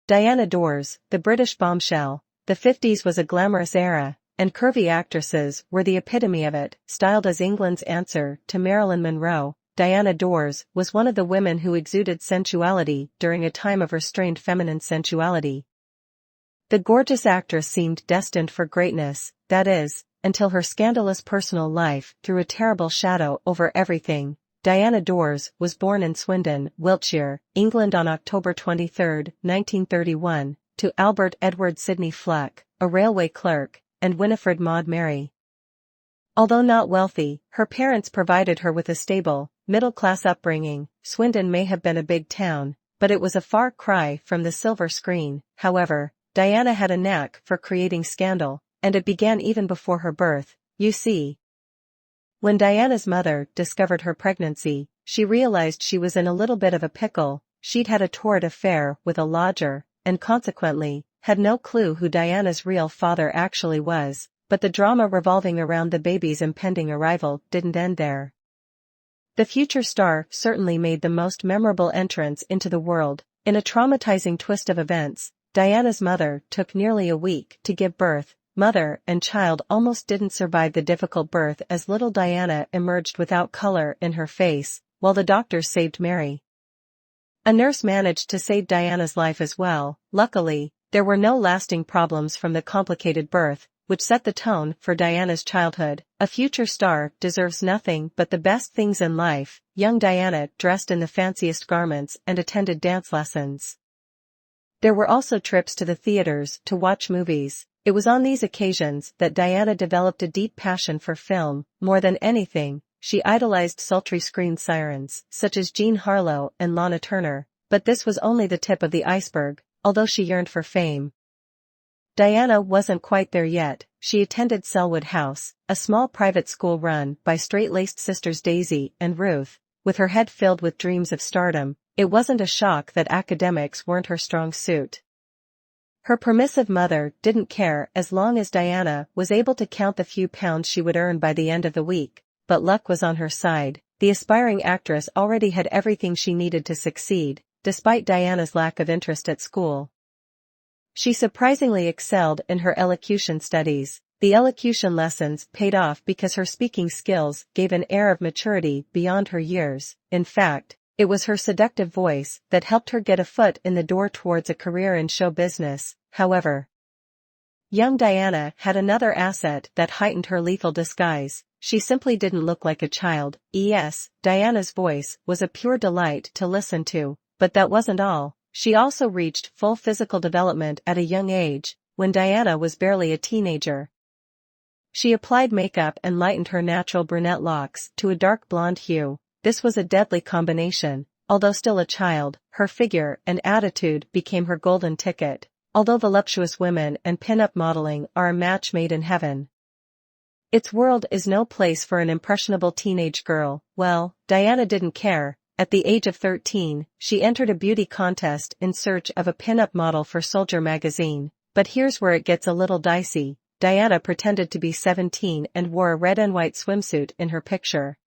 Diana Dors, the British bombshell. The 50s was a glamorous era, and curvy actresses were the epitome of it. Styled as England's answer to Marilyn Monroe, Diana Dors was one of the women who exuded sensuality during a time of restrained feminine sensuality. The gorgeous actress seemed destined for greatness, that is, until her scandalous personal life threw a terrible shadow over everything. Diana Dors was born in Swindon, Wiltshire, England on October 23, 1931, to Albert Edward Sidney Fluck, a railway clerk, and Winifred Maud Mary. Although not wealthy, her parents provided her with a stable, middle-class upbringing. Swindon may have been a big town, but it was a far cry from the silver screen. However, Diana had a knack for creating scandal, and it began even before her birth, you see. When Diana's mother discovered her pregnancy, she realized she was in a little bit of a pickle. She'd had a torrid affair with a lodger, and consequently, had no clue who Diana's real father actually was, but the drama revolving around the baby's impending arrival didn't end there. The future star certainly made the most memorable entrance into the world. In a traumatizing twist of events, Diana's mother took nearly a week to give birth. Mother and child almost didn't survive the difficult birth as little Diana emerged without color in her face, while the doctors saved Mary. A nurse managed to save Diana's life as well. Luckily, there were no lasting problems from the complicated birth, which set the tone for Diana's childhood. A future star deserves nothing but the best things in life. Young Diana dressed in the fanciest garments and attended dance lessons. There were also trips to the theaters to watch movies. It was on these occasions that Diana developed a deep passion for film. More than anything, she idolized sultry screen sirens, such as Jean Harlow and Lana Turner, but this was only the tip of the iceberg, although she yearned for fame. Diana wasn't quite there yet. She attended Selwood House, a small private school run by straight-laced sisters Daisy and Ruth. With her head filled with dreams of stardom, it wasn't a shock that academics weren't her strong suit. Her permissive mother didn't care as long as Diana was able to count the few pounds she would earn by the end of the week, but luck was on her side. The aspiring actress already had everything she needed to succeed, despite Diana's lack of interest at school. She surprisingly excelled in her elocution studies. The elocution lessons paid off because her speaking skills gave an air of maturity beyond her years. In fact, it was her seductive voice that helped her get a foot in the door towards a career in show business. However, young Diana had another asset that heightened her lethal disguise. She simply didn't look like a child. Yes, Diana's voice was a pure delight to listen to, but that wasn't all. She also reached full physical development at a young age, when Diana was barely a teenager. She applied makeup and lightened her natural brunette locks to a dark blonde hue. This was a deadly combination. Although still a child, her figure and attitude became her golden ticket. Although voluptuous women and pin-up modeling are a match made in heaven, its world is no place for an impressionable teenage girl. Well, Diana didn't care. At the age of 13, she entered a beauty contest in search of a pin-up model for Soldier magazine. But here's where it gets a little dicey. Diana pretended to be 17 and wore a red and white swimsuit in her picture.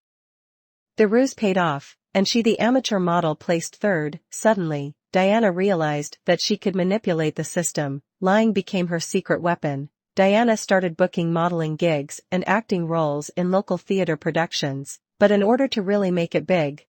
The ruse paid off, and she, the amateur model, placed third. Suddenly, Diana realized that she could manipulate the system. Lying became her secret weapon. Diana started booking modeling gigs and acting roles in local theater productions, but in order to really make it big,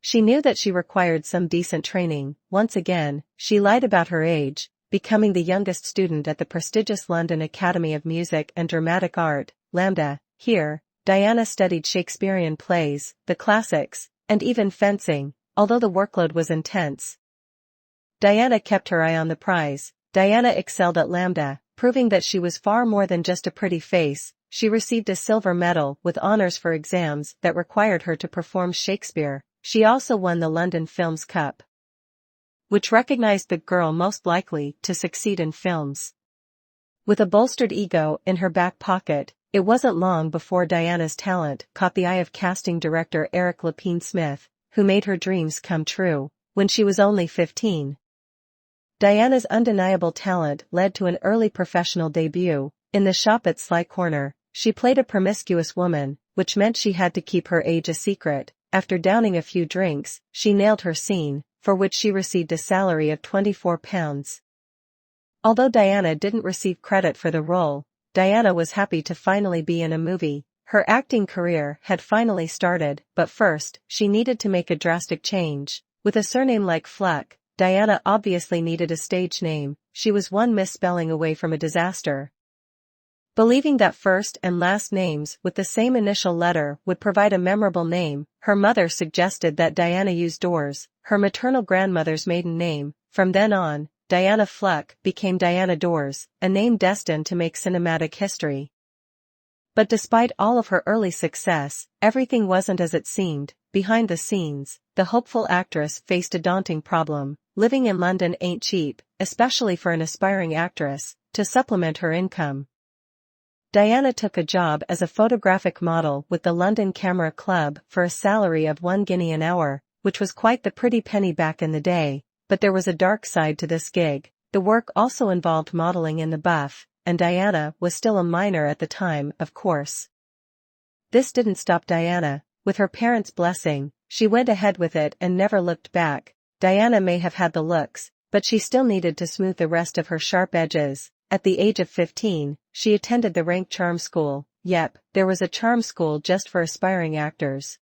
she knew that she required some decent training. Once again, she lied about her age, becoming the youngest student at the prestigious London Academy of Music and Dramatic Art, LAMDA. Here, Diana studied Shakespearean plays, the classics, and even fencing. Although the workload was intense, Diana kept her eye on the prize. Diana excelled at LAMDA, proving that she was far more than just a pretty face. She received a silver medal with honors for exams that required her to perform Shakespeare. She also won the London Films Cup, which recognized the girl most likely to succeed in films. With a bolstered ego in her back pocket, it wasn't long before Diana's talent caught the eye of casting director Eric Lapine Smith, who made her dreams come true. When she was only 15, Diana's undeniable talent led to an early professional debut. In The Shop at Sly Corner, she played a promiscuous woman, which meant she had to keep her age a secret. After downing a few drinks, she nailed her scene. for which she received a salary of £24. Although Diana didn't receive credit for the role, Diana was happy to finally be in a movie. Her acting career had finally started, but first, she needed to make a drastic change. With a surname like Fluck, Diana obviously needed a stage name. She was one misspelling away from a disaster. Believing that first and last names with the same initial letter would provide a memorable name, her mother suggested that Diana use Dors, her maternal grandmother's maiden name. From then on, Diana Fluck became Diana Dors, a name destined to make cinematic history. But despite all of her early success, everything wasn't as it seemed. Behind the scenes, the hopeful actress faced a daunting problem. Living in London ain't cheap, especially for an aspiring actress. To supplement her income, Diana took a job as a photographic model with the London Camera Club for a salary of £1 an hour, which was quite the pretty penny back in the day. But there was a dark side to this gig. The work also involved modeling in the buff, and Diana was still a minor at the time, of course. This didn't stop Diana. With her parents' blessing, she went ahead with it and never looked back. Diana may have had the looks, but she still needed to smooth the rest of her sharp edges. At the age of 15, she attended the Rank Charm School. Yep, there was a charm school just for aspiring actors.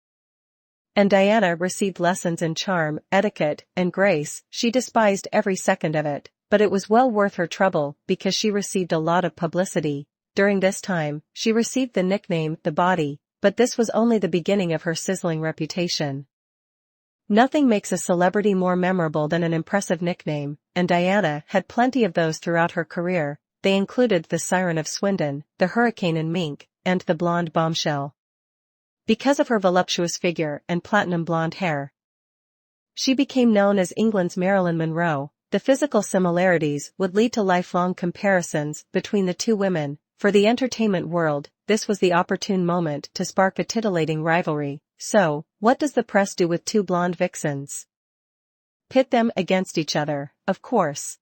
And Diana received lessons in charm, etiquette, and grace. She despised every second of it, but it was well worth her trouble because she received a lot of publicity. During this time, she received the nickname The Body, but this was only the beginning of her sizzling reputation. Nothing makes a celebrity more memorable than an impressive nickname, and Diana had plenty of those throughout her career. They included the Siren of Swindon, the Hurricane in Mink, and the Blonde Bombshell. Because of her voluptuous figure and platinum blonde hair, she became known as England's Marilyn Monroe. The physical similarities would lead to lifelong comparisons between the two women. For the entertainment world, this was the opportune moment to spark a titillating rivalry. So, what does the press do with two blonde vixens? Pit them against each other, of course.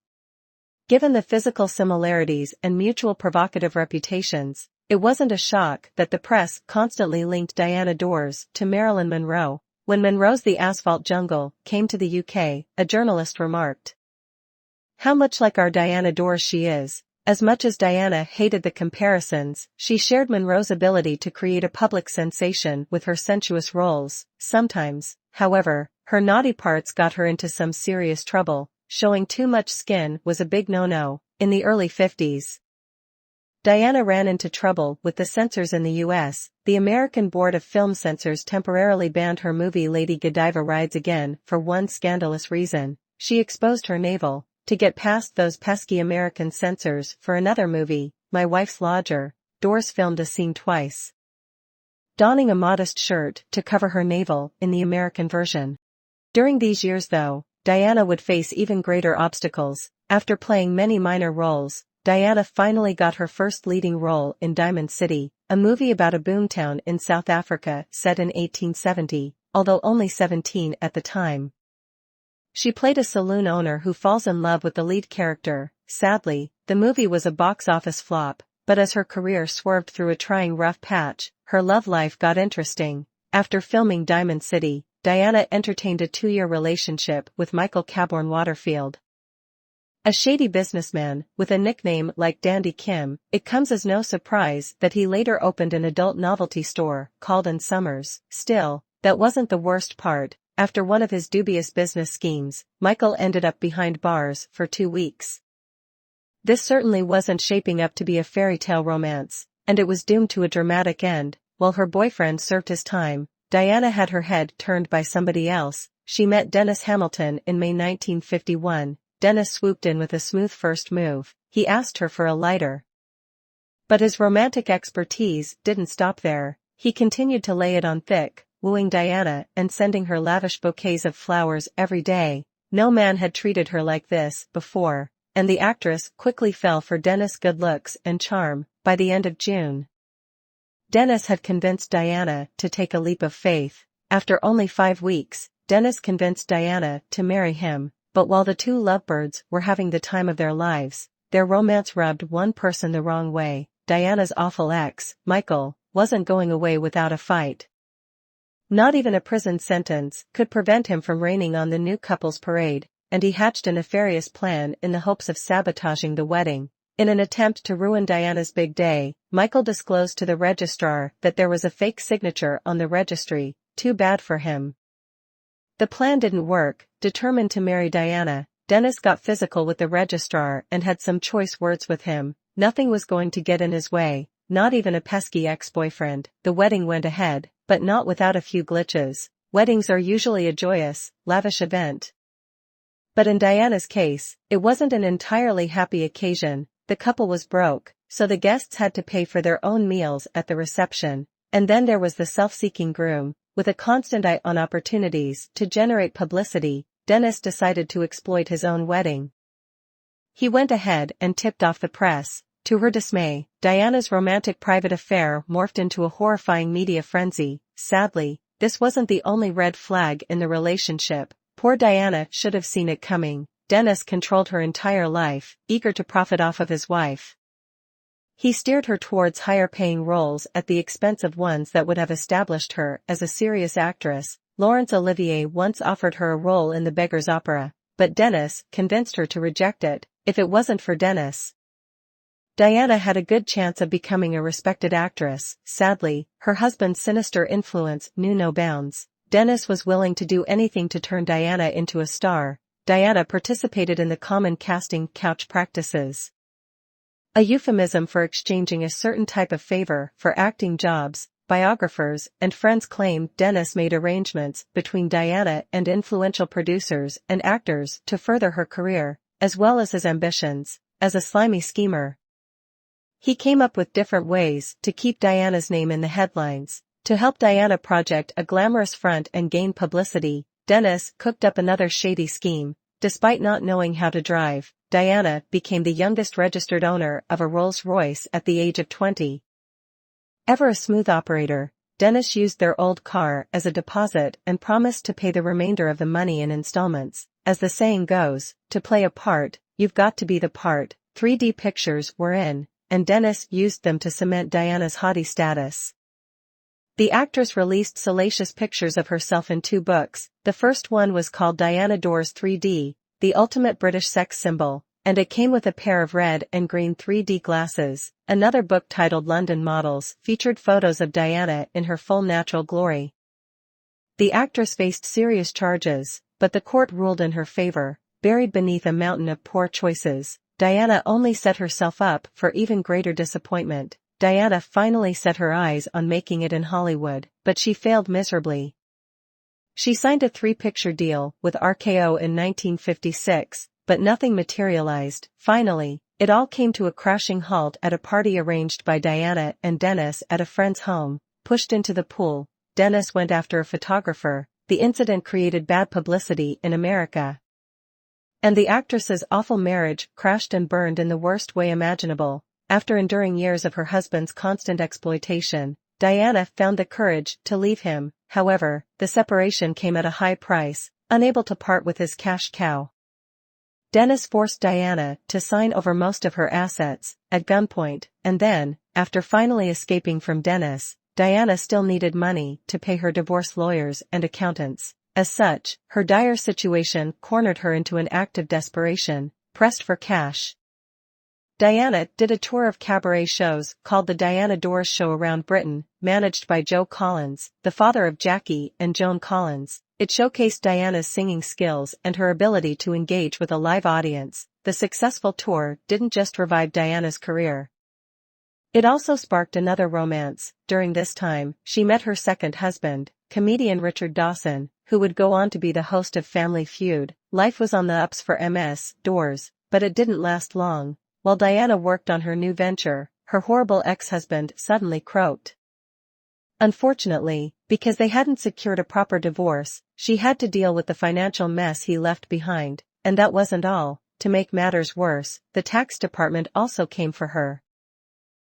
Given the physical similarities and mutual provocative reputations, it wasn't a shock that the press constantly linked Diana Dors to Marilyn Monroe. When Monroe's The Asphalt Jungle came to the UK, a journalist remarked, "How much like our Diana Dors she is." As much as Diana hated the comparisons, she shared Monroe's ability to create a public sensation with her sensuous roles. Sometimes, however, her naughty parts got her into some serious trouble. Showing too much skin was a big no-no. In the early 50s, Diana ran into trouble with the censors in the US. The American Board of Film Censors temporarily banned her movie Lady Godiva Rides Again for one scandalous reason: she exposed her navel. To get past those pesky American censors for another movie, My Wife's Lodger, Dors filmed a scene twice, donning a modest shirt to cover her navel in the American version. During these years though, Diana would face even greater obstacles. After playing many minor roles, Diana finally got her first leading role in Diamond City, a movie about a boomtown in South Africa set in 1870, although only 17 at the time. She played a saloon owner who falls in love with the lead character. Sadly, the movie was a box office flop, but as her career swerved through a trying rough patch, her love life got interesting. After filming Diamond City, Diana entertained a 2-year relationship with Michael Caborn Waterfield, a shady businessman with a nickname like Dandy Kim. It comes as no surprise that he later opened an adult novelty store called In Summers. Still, that wasn't the worst part. After one of his dubious business schemes, Michael ended up behind bars for 2 weeks. This certainly wasn't shaping up to be a fairy tale romance, and it was doomed to a dramatic end. While her boyfriend served his time, Diana had her head turned by somebody else. She met Dennis Hamilton in May 1951. Dennis swooped in with a smooth first move. He asked her for a lighter. But his romantic expertise didn't stop there. He continued to lay it on thick, wooing Diana and sending her lavish bouquets of flowers every day. No man had treated her like this before, and the actress quickly fell for Dennis' good looks and charm. By the end of June, Dennis had convinced Diana to take a leap of faith. After only 5 weeks, Dennis convinced Diana to marry him, but while the two lovebirds were having the time of their lives, their romance rubbed one person the wrong way. Diana's awful ex, Michael, wasn't going away without a fight. Not even a prison sentence could prevent him from raining on the new couple's parade, and he hatched a nefarious plan in the hopes of sabotaging the wedding. In an attempt to ruin Diana's big day, Michael disclosed to the registrar that there was a fake signature on the registry. Too bad for him. The plan didn't work. Determined to marry Diana, Dennis got physical with the registrar and had some choice words with him. Nothing was going to get in his way, not even a pesky ex-boyfriend. The wedding went ahead, but not without a few glitches. Weddings are usually a joyous, lavish event. But in Diana's case, it wasn't an entirely happy occasion. The couple was broke, so the guests had to pay for their own meals at the reception. And then there was the self-seeking groom. With a constant eye on opportunities to generate publicity, Dennis decided to exploit his own wedding. He went ahead and tipped off the press. To her dismay, Diana's romantic private affair morphed into a horrifying media frenzy. Sadly, this wasn't the only red flag in the relationship. Poor Diana should have seen it coming. Dennis controlled her entire life, eager to profit off of his wife. He steered her towards higher-paying roles at the expense of ones that would have established her as a serious actress. Laurence Olivier once offered her a role in The Beggar's Opera, but Dennis convinced her to reject it. If it wasn't for Dennis, Diana had a good chance of becoming a respected actress. Sadly, her husband's sinister influence knew no bounds. Dennis was willing to do anything to turn Diana into a star. Diana participated in the common casting couch practices, a euphemism for exchanging a certain type of favor for acting jobs. Biographers and friends claim Dennis made arrangements between Diana and influential producers and actors to further her career, as well as his ambitions. As a slimy schemer, he came up with different ways to keep Diana's name in the headlines. To help Diana project a glamorous front and gain publicity, Dennis cooked up another shady scheme. Despite not knowing how to drive, Diana became the youngest registered owner of a Rolls-Royce at the age of 20. Ever a smooth operator, Dennis used their old car as a deposit and promised to pay the remainder of the money in installments. As the saying goes, to play a part, you've got to be the part. 3D pictures were in, and Dennis used them to cement Diana's haughty status. The actress released salacious pictures of herself in 2 books. The first one was called Diana Dors 3D, the ultimate British sex symbol, and it came with a pair of red and green 3D glasses. Another book titled London Models featured photos of Diana in her full natural glory. The actress faced serious charges, but the court ruled in her favor. Buried beneath a mountain of poor choices, Diana only set herself up for even greater disappointment. Diana finally set her eyes on making it in Hollywood, but she failed miserably. She signed a 3-picture deal with RKO in 1956, but nothing materialized. Finally, it all came to a crashing halt at a party arranged by Diana and Dennis at a friend's home. Pushed into the pool, Dennis went after a photographer. The incident created bad publicity in America, and the actress's awful marriage crashed and burned in the worst way imaginable. After enduring years of her husband's constant exploitation, Diana found the courage to leave him. However, the separation came at a high price. Unable to part with his cash cow, Dennis forced Diana to sign over most of her assets, at gunpoint, and then, after finally escaping from Dennis, Diana still needed money to pay her divorce lawyers and accountants. As such, her dire situation cornered her into an act of desperation. Pressed for cash, Diana did a tour of cabaret shows called the Diana Dors Show around Britain, managed by Joe Collins, the father of Jackie and Joan Collins. It showcased Diana's singing skills and her ability to engage with a live audience. The successful tour didn't just revive Diana's career, it also sparked another romance. During this time, she met her second husband, comedian Richard Dawson, who would go on to be the host of Family Feud. Life was on the ups for Ms. Dors, but it didn't last long. While Diana worked on her new venture, her horrible ex-husband suddenly croaked. Unfortunately, because they hadn't secured a proper divorce, she had to deal with the financial mess he left behind. And that wasn't all. To make matters worse, the tax department also came for her.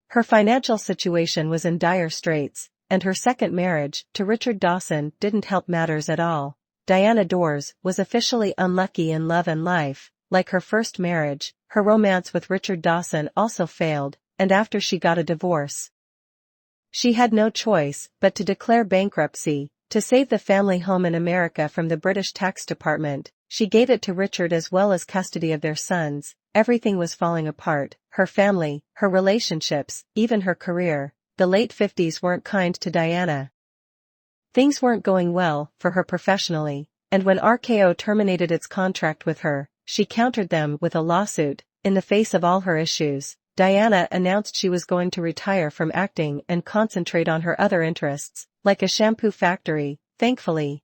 Her financial situation was in dire straits, and her second marriage to Richard Dawson didn't help matters at all. Diana Dors was officially unlucky in love and life. Like her first marriage, her romance with Richard Dawson also failed, and after she got a divorce, she had no choice but to declare bankruptcy. To save the family home in America from the British tax department, she gave it to Richard as well as custody of their sons. Everything was falling apart, her family, her relationships, even her career. The late 50s weren't kind to Diana. Things weren't going well for her professionally, and when RKO terminated its contract with her, she countered them with a lawsuit. In the face of all her issues, Diana announced she was going to retire from acting and concentrate on her other interests, like a shampoo factory. Thankfully,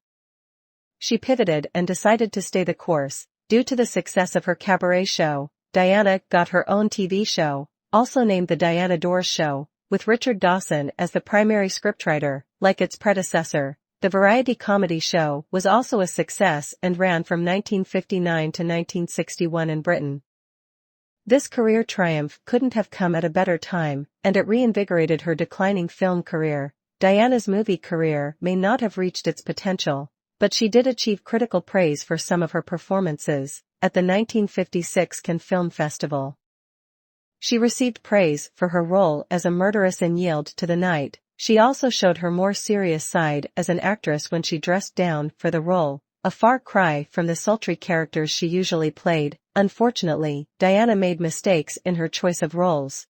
she pivoted and decided to stay the course. Due to the success of her cabaret show, Diana got her own TV show, also named The Diana Dors Show, with Richard Dawson as the primary scriptwriter. Like its predecessor, the variety comedy show was also a success and ran from 1959 to 1961 in Britain. This career triumph couldn't have come at a better time, and it reinvigorated her declining film career. Diana's movie career may not have reached its potential, but she did achieve critical praise for some of her performances. At the 1956 Cannes Film Festival, she received praise for her role as a murderess in Yield to the Night. She also showed her more serious side as an actress when she dressed down for the role, a far cry from the sultry characters she usually played. Unfortunately, Diana made mistakes in her choice of roles,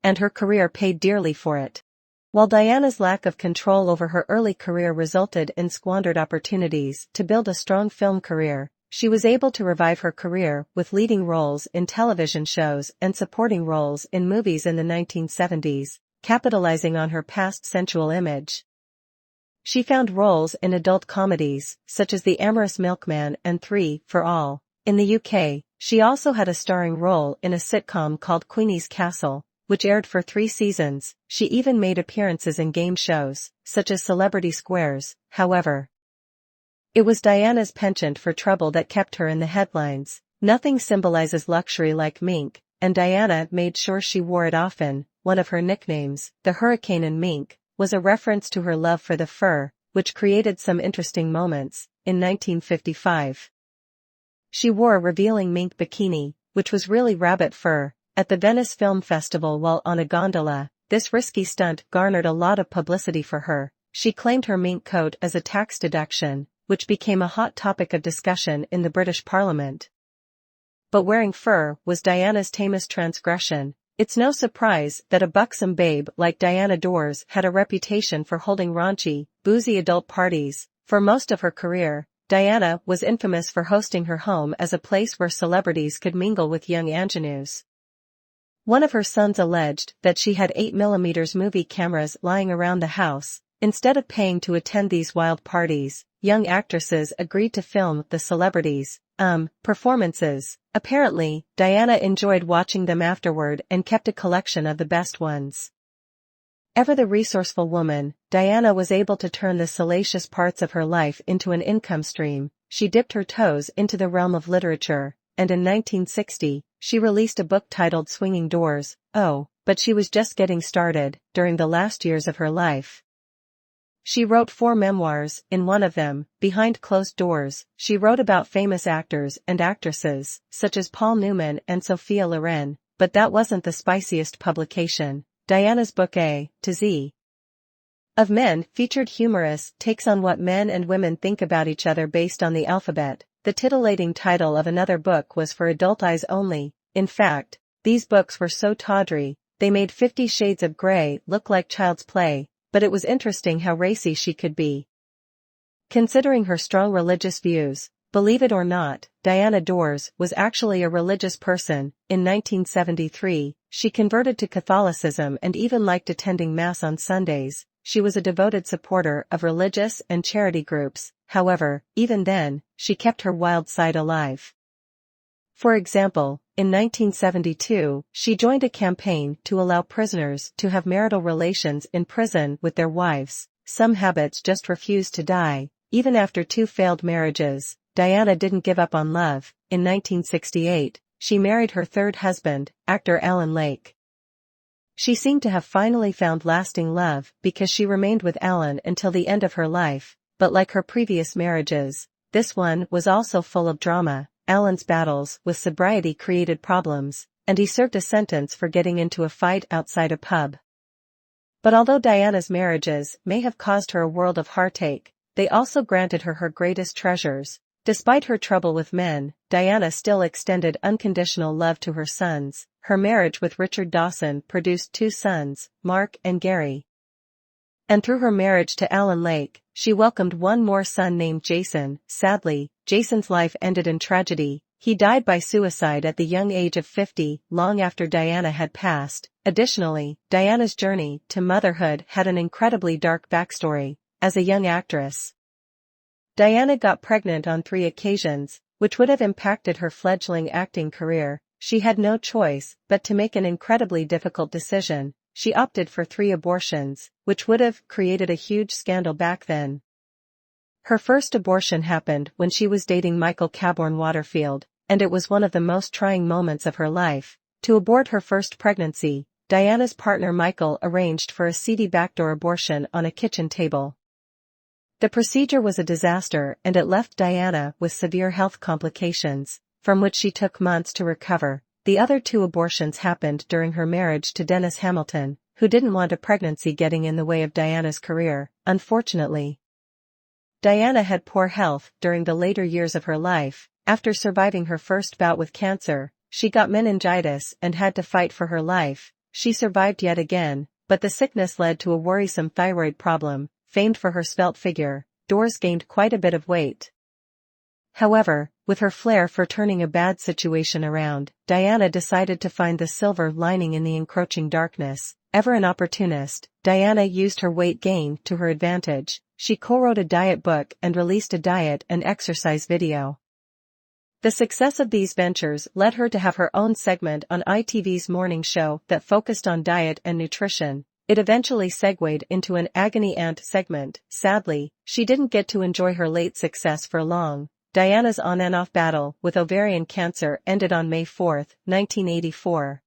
and her career paid dearly for it. While Diana's lack of control over her early career resulted in squandered opportunities to build a strong film career, she was able to revive her career with leading roles in television shows and supporting roles in movies in the 1970s, capitalizing on her past sensual image. She found roles in adult comedies, such as The Amorous Milkman and 3 for All. In the UK, she also had a starring role in a sitcom called Queenie's Castle, which aired for 3 seasons. She even made appearances in game shows, such as Celebrity Squares. However, it was Diana's penchant for trouble that kept her in the headlines. Nothing symbolizes luxury like mink, and Diana made sure she wore it often. One of her nicknames, the Hurricane in Mink, was a reference to her love for the fur, which created some interesting moments. In 1955, she wore a revealing mink bikini, which was really rabbit fur, at the Venice Film Festival while on a gondola. This risky stunt garnered a lot of publicity for her. She claimed her mink coat as a tax deduction, which became a hot topic of discussion in the British Parliament. But wearing fur was Diana's tamest transgression. It's no surprise that a buxom babe like Diana Dors had a reputation for holding raunchy, boozy adult parties. For most of her career, Diana was infamous for hosting her home as a place where celebrities could mingle with young ingenues. One of her sons alleged that she had 8mm movie cameras lying around the house. Instead of paying to attend these wild parties, young actresses agreed to film the celebrities' performances. Apparently, Diana enjoyed watching them afterward and kept a collection of the best ones. Ever the resourceful woman, Diana was able to turn the salacious parts of her life into an income stream. She dipped her toes into the realm of literature, and in 1960, she released a book titled Swinging Doors. Oh, but she was just getting started. During the last years of her life, she wrote 4 memoirs. In one of them, Behind Closed Doors, she wrote about famous actors and actresses, such as Paul Newman and Sophia Loren, but that wasn't the spiciest publication. Diana's book A to Z of Men featured humorous takes on what men and women think about each other based on the alphabet. The titillating title of another book was For Adult Eyes Only. In fact, these books were so tawdry, they made 50 Shades of Grey look like child's play. But it was interesting how racy she could be. Considering her strong religious views, believe it or not, Diana Dors was actually a religious person. In 1973, she converted to Catholicism and even liked attending Mass on Sundays. She was a devoted supporter of religious and charity groups. However, even then, she kept her wild side alive. For example, in 1972, she joined a campaign to allow prisoners to have marital relations in prison with their wives. Some habits just refused to die. Even after 2 failed marriages, Diana didn't give up on love. In 1968, she married her 3rd husband, actor Alan Lake. She seemed to have finally found lasting love because she remained with Alan until the end of her life. But like her previous marriages, this one was also full of drama. Alan's battles with sobriety created problems, and he served a sentence for getting into a fight outside a pub. But although Diana's marriages may have caused her a world of heartache, they also granted her her greatest treasures. Despite her trouble with men, Diana still extended unconditional love to her sons. Her marriage with Richard Dawson produced 2 sons, Mark and Gary. And through her marriage to Alan Lake, she welcomed one more son named Jason. Sadly, Jason's life ended in tragedy. He died by suicide at the young age of 50, long after Diana had passed. Additionally, Diana's journey to motherhood had an incredibly dark backstory. As a young actress, Diana got pregnant on 3 occasions, which would have impacted her fledgling acting career. She had no choice but to make an incredibly difficult decision. She opted for 3 abortions, which would have created a huge scandal back then. Her first abortion happened when she was dating Michael Caborn Waterfield, and it was one of the most trying moments of her life. To abort her first pregnancy, Diana's partner Michael arranged for a seedy backdoor abortion on a kitchen table. The procedure was a disaster and it left Diana with severe health complications, from which she took months to recover. The other 2 abortions happened during her marriage to Dennis Hamilton, who didn't want a pregnancy getting in the way of Diana's career. Unfortunately, Diana had poor health during the later years of her life. After surviving her first bout with cancer, she got meningitis and had to fight for her life. She survived yet again, but the sickness led to a worrisome thyroid problem. Famed for her svelte figure, Dors gained quite a bit of weight. However, with her flair for turning a bad situation around, Diana decided to find the silver lining in the encroaching darkness. Ever an opportunist, Diana used her weight gain to her advantage. She co-wrote a diet book and released a diet and exercise video. The success of these ventures led her to have her own segment on ITV's morning show that focused on diet and nutrition. It eventually segued into an agony aunt segment. Sadly, she didn't get to enjoy her late success for long. Diana's on and off battle with ovarian cancer ended on May 4, 1984.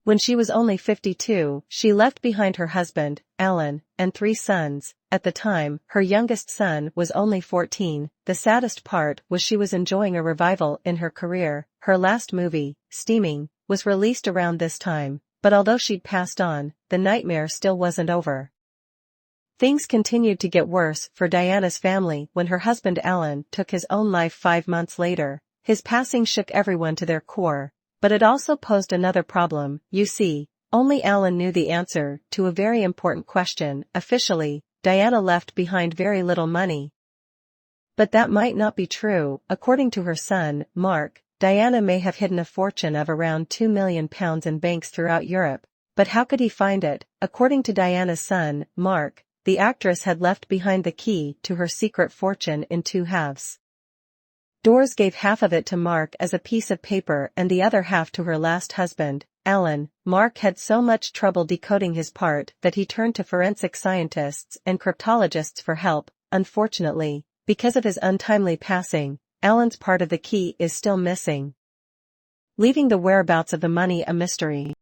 When she was only 52, she left behind her husband, Alan, and 3 sons. At the time, her youngest son was only 14. The saddest part was she was enjoying a revival in her career. Her last movie, Steaming, was released around this time, but although she'd passed on, the nightmare still wasn't over. Things continued to get worse for Diana's family when her husband Alan took his own life 5 months later. His passing shook everyone to their core. But it also posed another problem. You see, only Alan knew the answer to a very important question. Officially, Diana left behind very little money. But that might not be true. According to her son, Mark, Diana may have hidden a fortune of around £2 million in banks throughout Europe. But how could he find it? According to Diana's son, Mark, the actress had left behind the key to her secret fortune in 2 halves. Dors gave half of it to Mark as a piece of paper and the other half to her last husband, Alan. Mark had so much trouble decoding his part that he turned to forensic scientists and cryptologists for help. Unfortunately, because of his untimely passing, Alan's part of the key is still missing, leaving the whereabouts of the money a mystery.